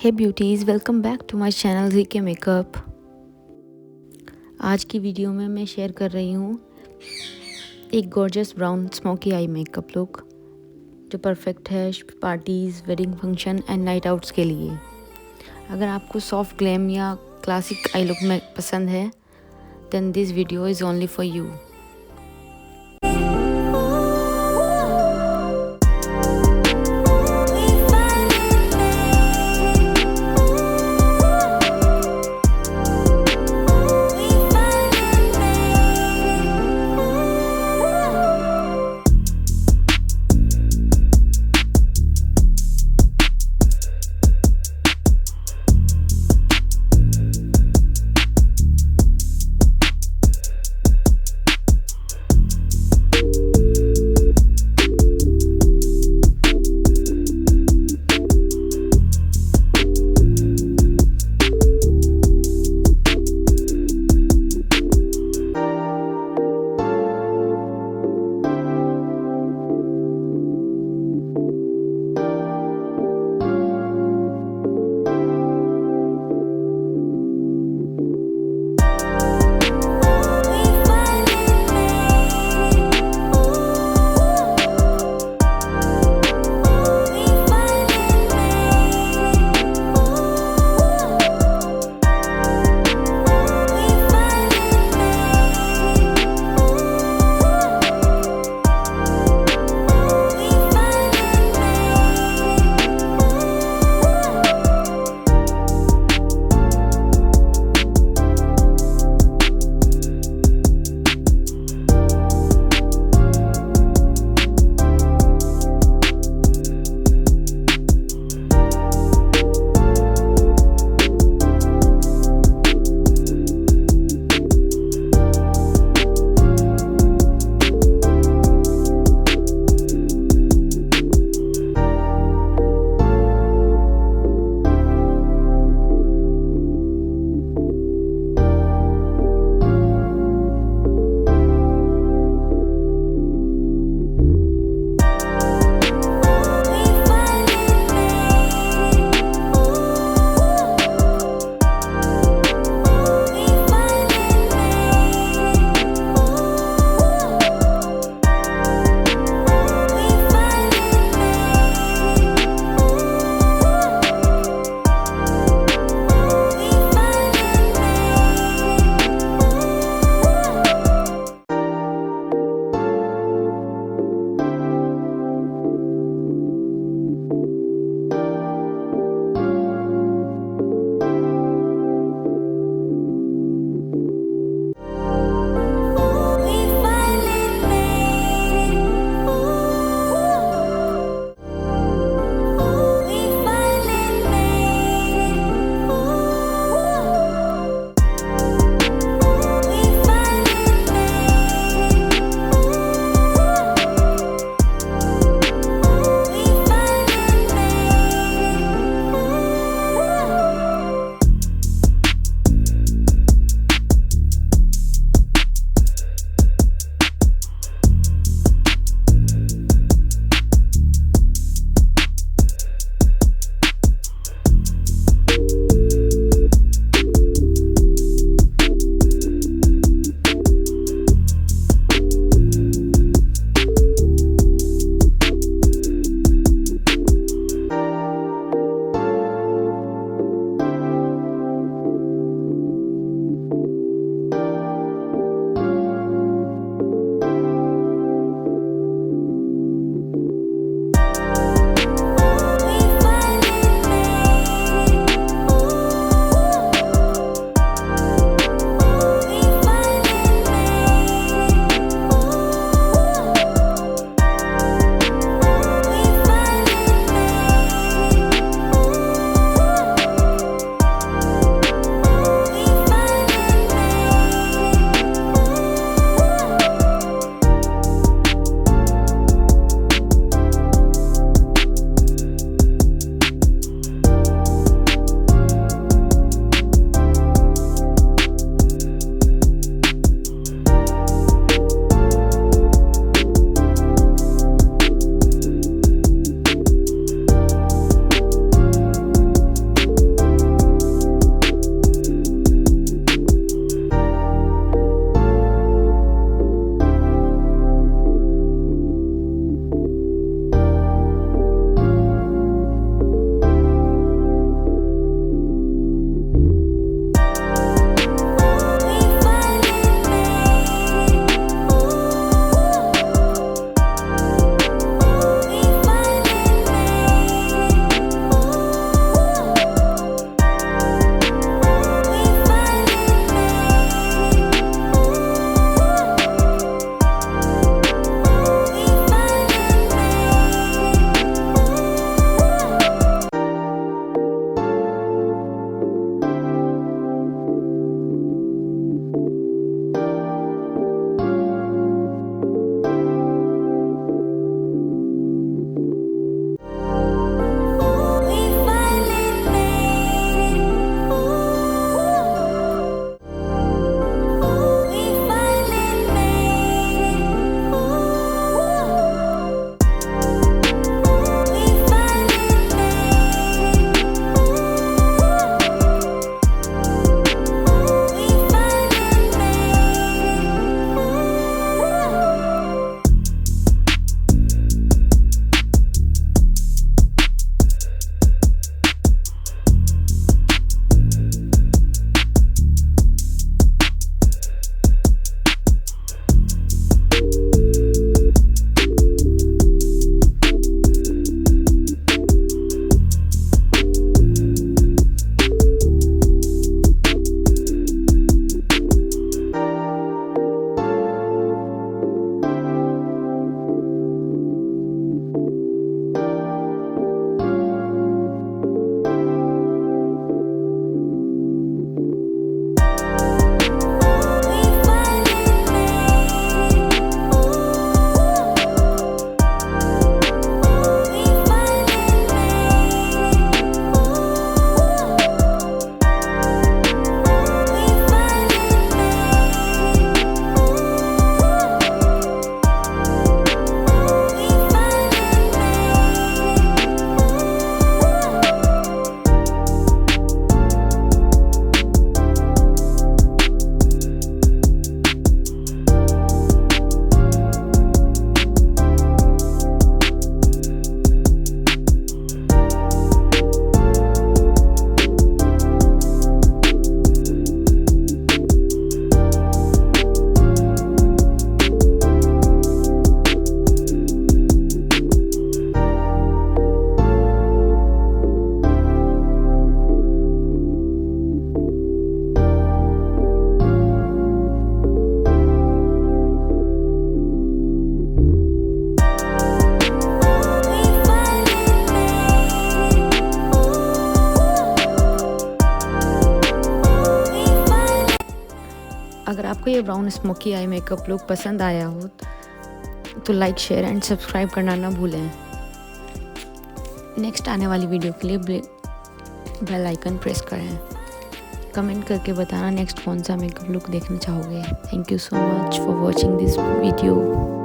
Hey beauties, welcome back to my channel ZK makeup. आज की video में मैं शेयर कर रही हूँ एक gorgeous brown smoky eye makeup look जो परफेक्ट है parties, wedding function and night outs के लिए। अगर आपको सॉफ्ट ग्लैम या क्लासिक आई लुक में पसंद है then this video is only for you. आपको ये brown smoky eye makeup look पसंद आया हो तो लाइक, शेयर एंड सब्सक्राइब करना ना भूलें। नेक्स्ट आने वाली वीडियो के लिए बेल आइकन प्रेस करें। कमेंट करके बताना नेक्स्ट कौन सा मेकअप लुक देखना चाहोगे। Thank you so much for watching this video.